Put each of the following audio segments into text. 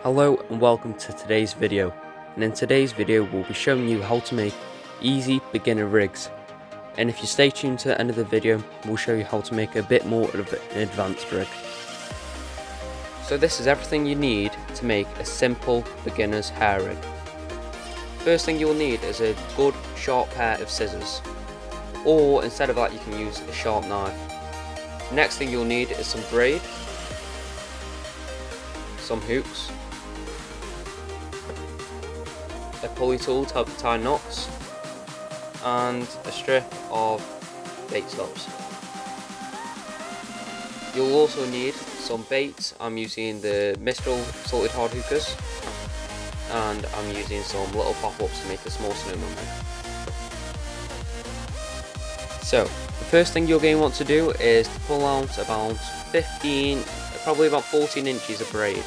Hello and welcome to today's video, and in today's video we'll be showing you how to make easy beginner rigs, and if you stay tuned to the end of the video we'll show you how to make a bit more of an advanced rig. So this is everything you need to make a simple beginner's hair rig. First thing you'll need is a good sharp pair of scissors, or instead of that you can use a sharp knife. Next thing you'll need is some braid, some hooks, a pulley tool to help you tie knots, and a strip of bait stops. You'll also need some baits. I'm using the Mistral salted hard hookers, and I'm using some little pop-ups to make a small snowman rig. So the first thing you're going to want to do is to pull out about 15, probably about 14 inches of braid.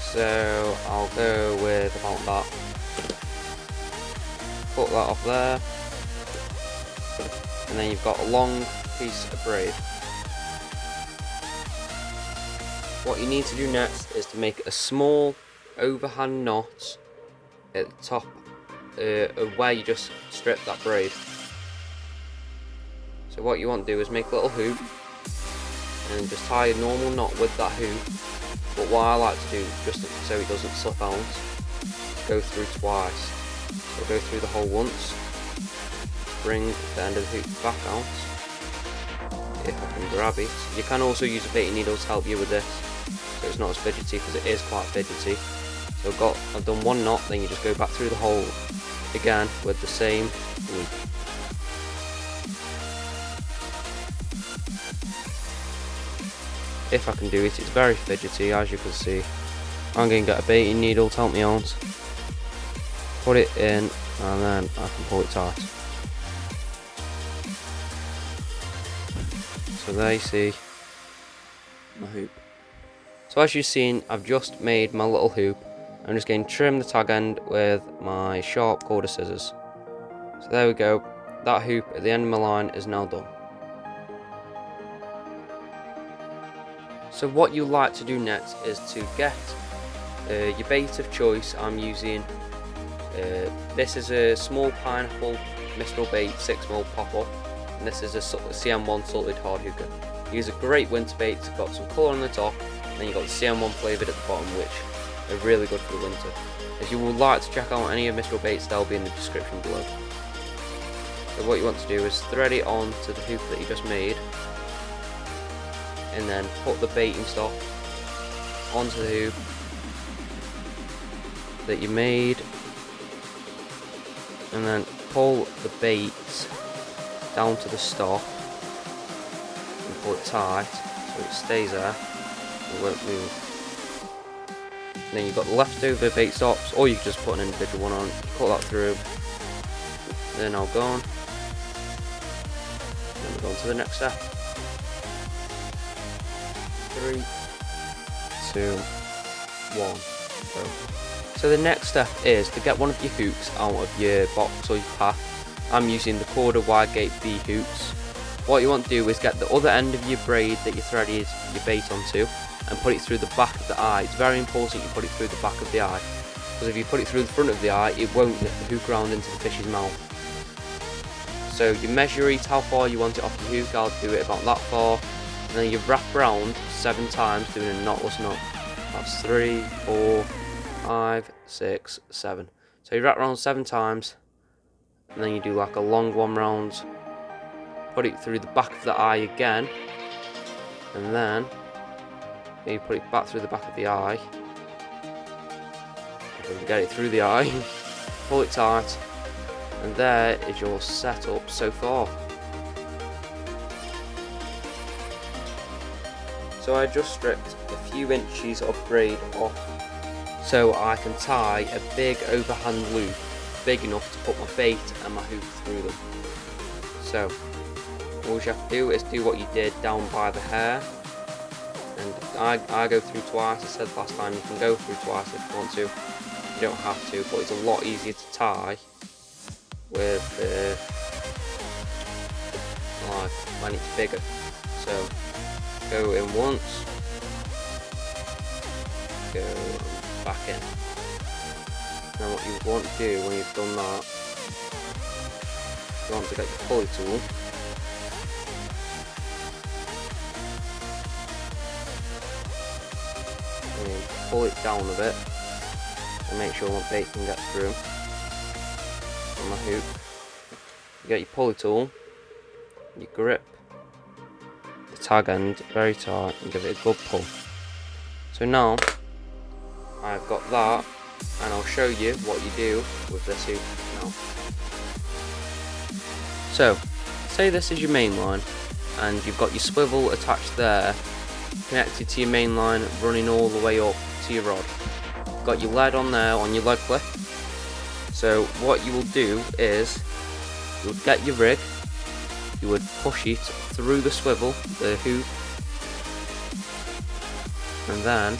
So I'll go with about that. Put that off there, and then you've got a long piece of braid. What you need to do next is to make a small overhand knot at the top of where you just stripped that braid. So what you want to do is make a little hoop and just tie a normal knot with that hoop, but what I like to do, just so it doesn't slip out, is go through twice. So go through the hole once, bring the end of the hoop back out, if I can grab it. You can also use a baiting needle to help you with this, so it's not as fidgety, because it is quite fidgety. So I've done one knot, then you just go back through the hole again with the same loop. If I can do it, it's very fidgety as you can see. I'm going to get a baiting needle to help me out. Put it in, and then I can pull it tight. So there you see my hoop. So as you've seen, I've just made my little hoop. I'm just going to trim the tag end with my sharp quarter scissors. So there we go. That hoop at the end of my line is now done. So what you like to do next is to get your bait of choice. I'm using this is a small pineapple Mistralbaits 6mm pop-up, and this is a CM1 salted hard hooker. These are great winter baits. It's got some colour on the top, and then you've got the CM1 flavoured at the bottom, which are really good for the winter. If you would like to check out any of Mistralbaits, they'll be in the description below. So what you want to do is thread it on to the hoop that you just made, and then put the baiting stop onto the hoop that you made, and then pull the baits down to the stop and pull it tight so it stays there, it won't move. And then you've got the leftover bait stops, or you can just put an individual one on, cut that through, they're now gone. Then we're going to the next step. 3, 2, 1, go. So the next step is to get one of your hooks out of your box or your pack. I'm using the Corda wide gate B hooks. What you want to do is get the other end of your braid that you threaded your bait onto and put it through the back of the eye. It's very important you put it through the back of the eye, because if you put it through the front of the eye, it won't lift the hook round into the fish's mouth. So you measure it how far you want it off your hook. I'll do it about that far, and then you wrap around 7 times doing a knotless knot. That's 3, 4, 5, 6, 7. So you wrap around 7 times, and then you do like a long one round, put it through the back of the eye again, and then you put it back through the back of the eye. If you can get it through the eye, pull it tight, and there is your setup so far. So I just stripped a few inches of braid off so I can tie a big overhand loop big enough to put my bait and my hook through them. So all you have to do is do what you did down by the hair, and I go through twice. I said last time you can go through twice if you want to. You don't have to, but it's a lot easier to tie with like when it's bigger. So go in once, go back in. Now what you want to do when you've done that, you want to get your pulley tool and pull it down a bit and make sure my bait can get through on my hook. You get your pulley tool, you grip the tag end very tight and give it a good pull. So now I've got that, and I'll show you what you do with this hook now. So say this is your main line and you've got your swivel attached there, connected to your main line, running all the way up to your rod. You've got your lead on there on your lead clip. So what you will do is you would get your rig, you would push it through the swivel, the hoop, and then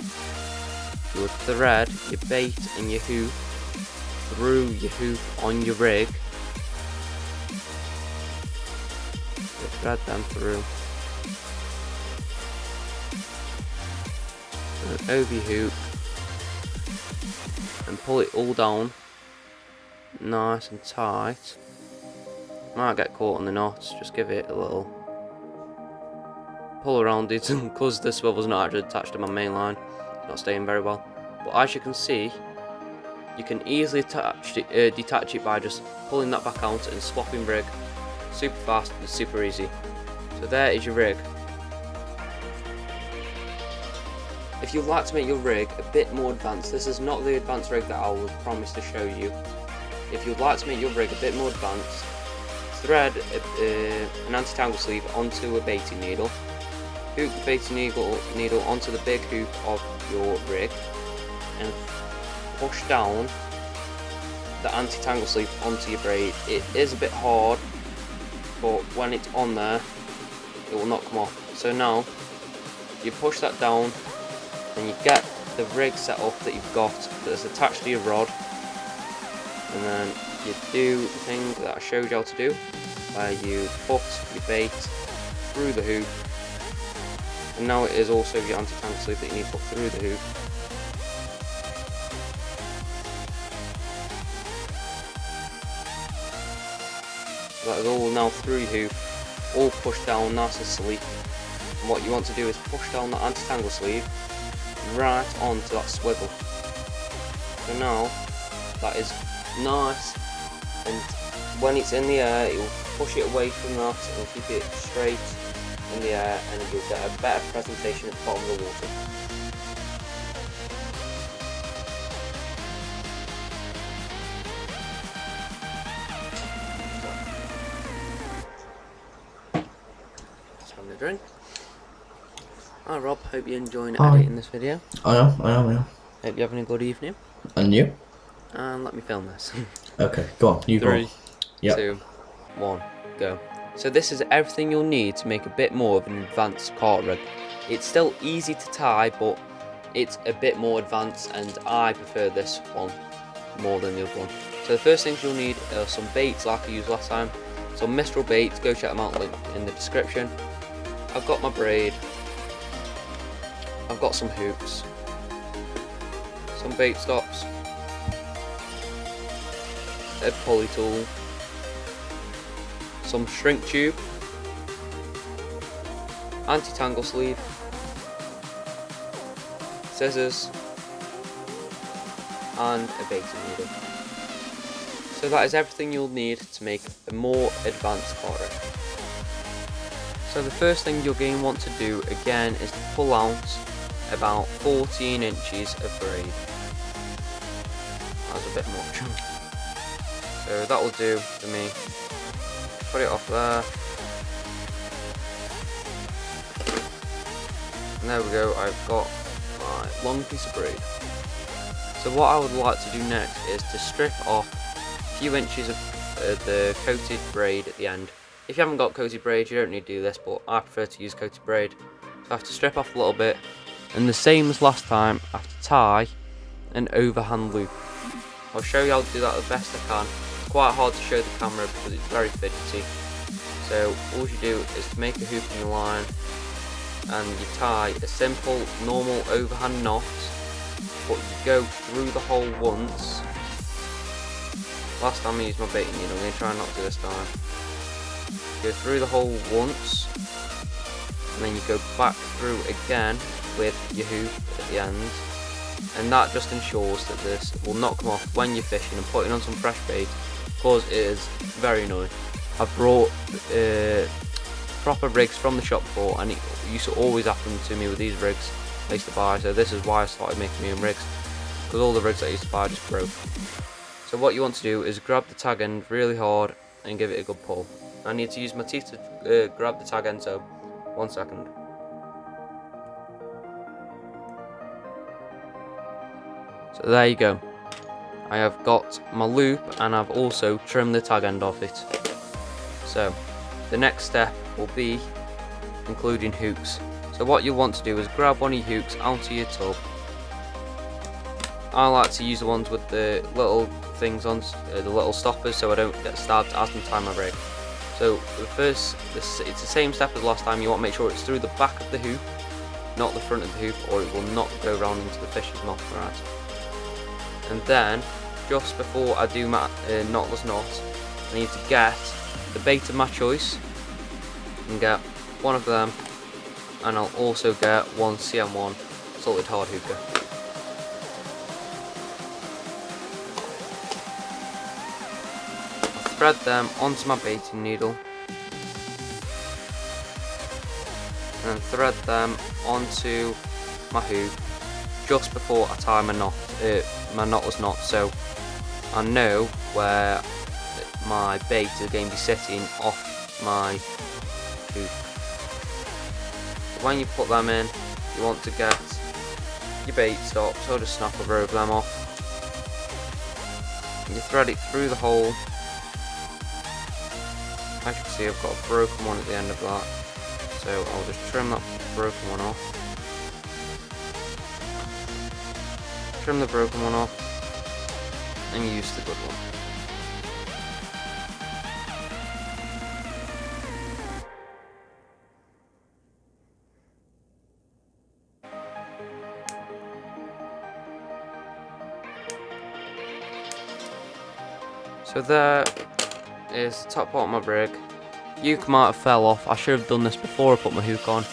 you would thread your bait and your hoop through your hoop on your rig. You thread them through and over your hoop and pull it all down nice and tight. Might get caught on the knots, just give it a little pull around it, because the swivel's not actually attached to my main line, it's not staying very well. But as you can see, you can easily detach it by just pulling that back out and swapping rig. Super fast and super easy. So there is your rig. If you'd like to make your rig a bit more advanced, this is not the advanced rig that I was promised to show you. If you'd like to make your rig a bit more advanced, thread an anti-tangle sleeve onto a baiting needle, hook the baiting needle onto the big hoop of your rig, and push down the anti-tangle sleeve onto your braid. It is a bit hard, but when it's on there, it will not come off. So now, you push that down, and you get the rig set up that you've got that's attached to your rod, and then you do the thing that I showed you how to do, where you put your bait through the hoop, and now it is also your anti-tangle sleeve that you need to put through the hoop. So that is all now through your hoop, all pushed down nice and sleek. And what you want to do is push down that anti-tangle sleeve right onto that swivel. So now that is nice, and when it's in the air, it will push it away from that and keep it straight in the air, and you'll get a better presentation at the bottom of the water. Just having a drink. Hi Rob, hope you're enjoying editing this video. I am. Hope you're having a good evening. And you? And let me film this. Okay, go on. You 3, go. Yep. 2, 1, go. So this is everything you'll need to make a bit more of an advanced carp rig. It's still easy to tie, but it's a bit more advanced, and I prefer this one more than the other one. So the first things you'll need are some baits like I used last time. Some Mistralbaits, go check them out, link in the description. I've got my braid. I've got some hooks. Some bait stops. A pulley tool, some shrink tube, anti-tangle sleeve, scissors, and a baiting needle. So that is everything you'll need to make a more advanced carp rig. So the first thing you're going to want to do again is to pull out about 14 inches of braid. That's a bit much. So that will do for me. Put it off there. And there we go, I've got my long piece of braid. So what I would like to do next is to strip off a few inches of the coated braid at the end. If you haven't got coated braid, you don't need to do this, but I prefer to use coated braid. So I have to strip off a little bit, and the same as last time, I have to tie an overhand loop. I'll show you how to do that the best I can. It's quite hard to show the camera because it's very fidgety. So all you do is to make a hoop in your line, and you tie a simple normal overhand knot but you go through the hole once. Last time I used my baiting needle, I'm going to try not to this time. Go through the hole once, and then you go back through again with your hoop at the end, and that just ensures that this will not come off when you're fishing and putting on some fresh bait, because it is very annoying. I've brought proper rigs from the shop before, and it used to always happen to me with these rigs I used to buy, so this is why I started making my own rigs, because all the rigs I used to buy just broke. So what you want to do is grab the tag end really hard and give it a good pull. I need to use my teeth to grab the tag end, so 1 second. So there you go. I have got my loop and I've also trimmed the tag end off it. So the next step will be including hooks. So what you want to do is grab one of your hooks onto your tub. I like to use the ones with the little things on, the little stoppers, so I don't get stabbed as I tie my rig. So it's the same step as last time. You want to make sure it's through the back of the hoop, not the front of the hoop, or it will not go round into the fish's mouth. Right. And then, just before I do my knotless knot, I need to get the bait of my choice, and get one of them, and I'll also get one CM1 salted hard hooker. Thread them onto my baiting needle, and then thread them onto my hoop just before I tie my knot, my knotless knot, so I know where my bait is going to be sitting off my hoop. When you put them in, you want to get your bait stop, so just snap a row of them off. And you thread it through the hole. As you can see, I've got a broken one at the end of that, so I'll just trim that broken one off. Trim the broken one off, and use the good one. So there is the top part of my rig. Hook might have fell off. I should have done this before I put my hook on.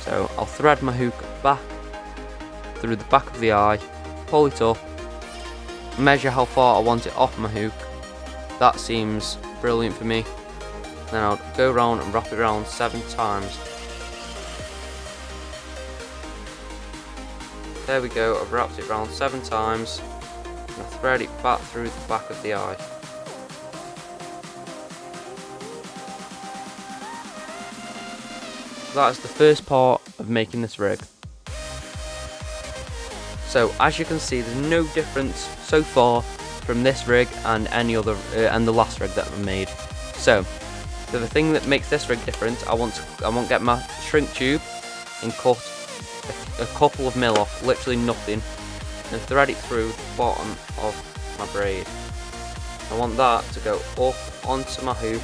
So I'll thread my hook back through the back of the eye, pull it up, measure how far I want it off my hook. That seems brilliant for me. Then I'll go around and wrap it around 7 times. There we go, I've wrapped it around 7 times, and I thread it back through the back of the eye. That is the first part of making this rig. So as you can see, there's no difference so far from this rig and any other and the last rig that I made. So the thing that makes this rig different, I want to get my shrink tube and cut a couple of mil off, literally nothing, and thread it through the bottom of my braid. I want that to go up onto my hoop.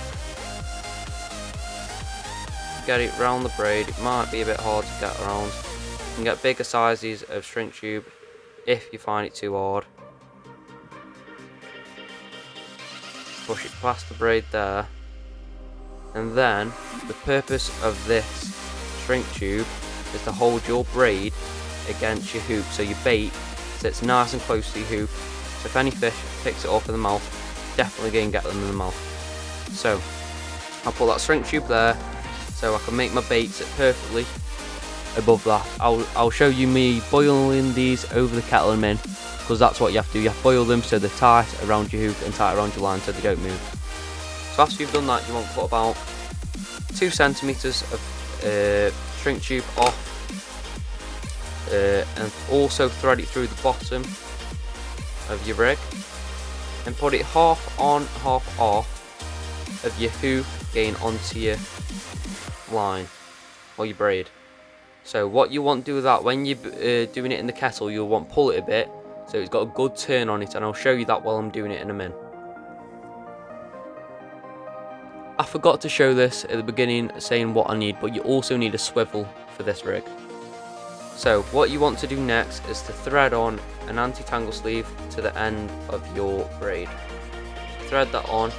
Get it round the braid. It might be a bit hard to get around. You can get bigger sizes of shrink tube if you find it too hard. Push it past the braid there, and then the purpose of this shrink tube is to hold your braid against your hoop, so your bait sits nice and close to your hoop. So if any fish picks it up in the mouth, definitely go and get them in the mouth. So I'll put that shrink tube there, so I can make my bait sit perfectly above that. I'll show you me boiling these over the kettle in a minute, because that's what you have to do. You have to boil them so they're tight around your hook and tight around your line so they don't move. So after you've done that, you want to put about 2 centimeters of shrink tube off, and also thread it through the bottom of your rig, and put it half on, half off of your hook going onto your line or your braid. So what you want to do with that, when you're doing it in the kettle, you'll want to pull it a bit so it's got a good turn on it, and I'll show you that while I'm doing it in a minute. I forgot to show this at the beginning, saying what I need, but you also need a swivel for this rig. So what you want to do next is to thread on an anti-tangle sleeve to the end of your braid. Thread that on,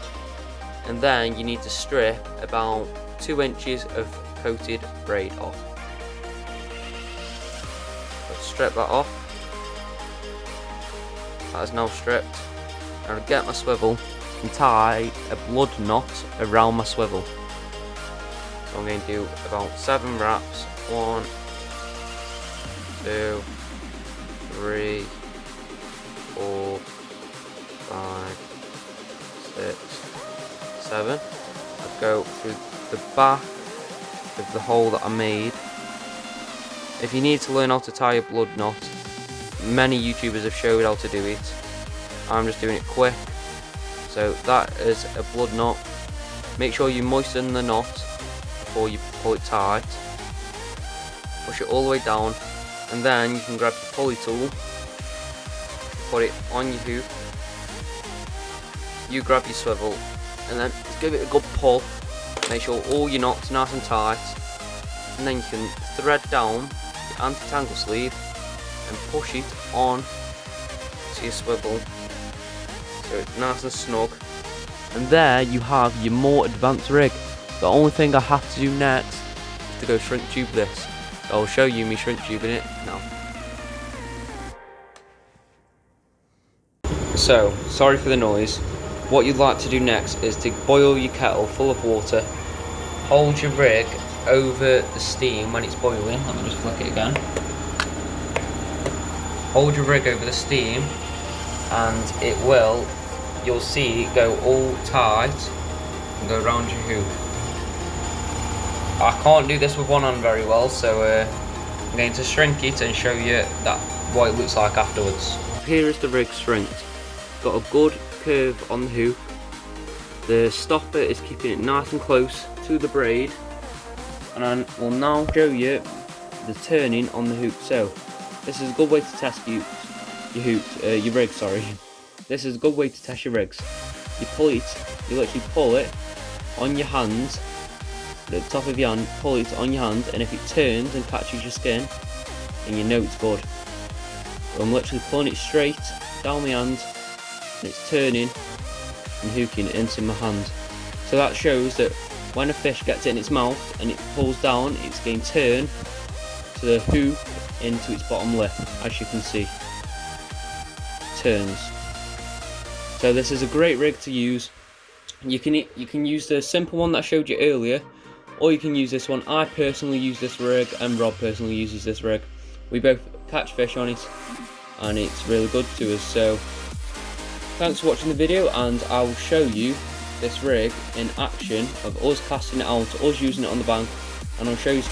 and then you need to strip about 2 inches of coated braid off. Let's strip that off. That is now stripped. I'm going to get my swivel and tie a blood knot around my swivel. So I'm going to do about 7 wraps. 1, 2, 3, 4, 5, 6, 7. I go through the back of the hole that I made. If you need to learn how to tie a blood knot, many YouTubers have showed how to do it. I'm just doing it quick. So that is a blood knot. Make sure you moisten the knot before you pull it tight. Push it all the way down, and then you can grab the pulley tool, put it on your hoop. You grab your swivel, and then just give it a good pull. Make sure all your knots are nice and tight, and then you can thread down your anti-tangle sleeve and push it on to your swivel so it's nice and snug. And there you have your more advanced rig. The only thing I have to do next is to go shrink tube this. So I'll show you me shrink tubing it now. So, sorry for the noise. What you'd like to do next is to boil your kettle full of water. Hold your rig over the steam when it's boiling. Let me just flick it again. Hold your rig over the steam, and it will, you'll see it go all tight and go around your hoop. I can't do this with one hand very well, so I'm going to shrink it and show you that what it looks like afterwards. Here is the rig shrinked. Got a good curve on the hoop. The stopper is keeping it nice and close to the braid, and I will now show you the turning on the hoop. So this is a good way to test your rig. Sorry, this is a good way to test your rigs. You pull it, you literally pull it on your hands. At the top of your hand, pull it on your hand, and if it turns and catches your skin, then you know it's good. So I'm literally pulling it straight down my hand, and it's turning and hooking into my hand. So that shows that when a fish gets it in its mouth and it pulls down, it's going to turn to the hoop into its bottom lip, as you can see. It turns. So this is a great rig to use. You can use the simple one that I showed you earlier, or you can use this one. I personally use this rig, and Rob personally uses this rig. We both catch fish on it, and it's really good to us. So thanks for watching the video, and I will show you this rig in action of us casting it out, us using it on the bank, and I'll show you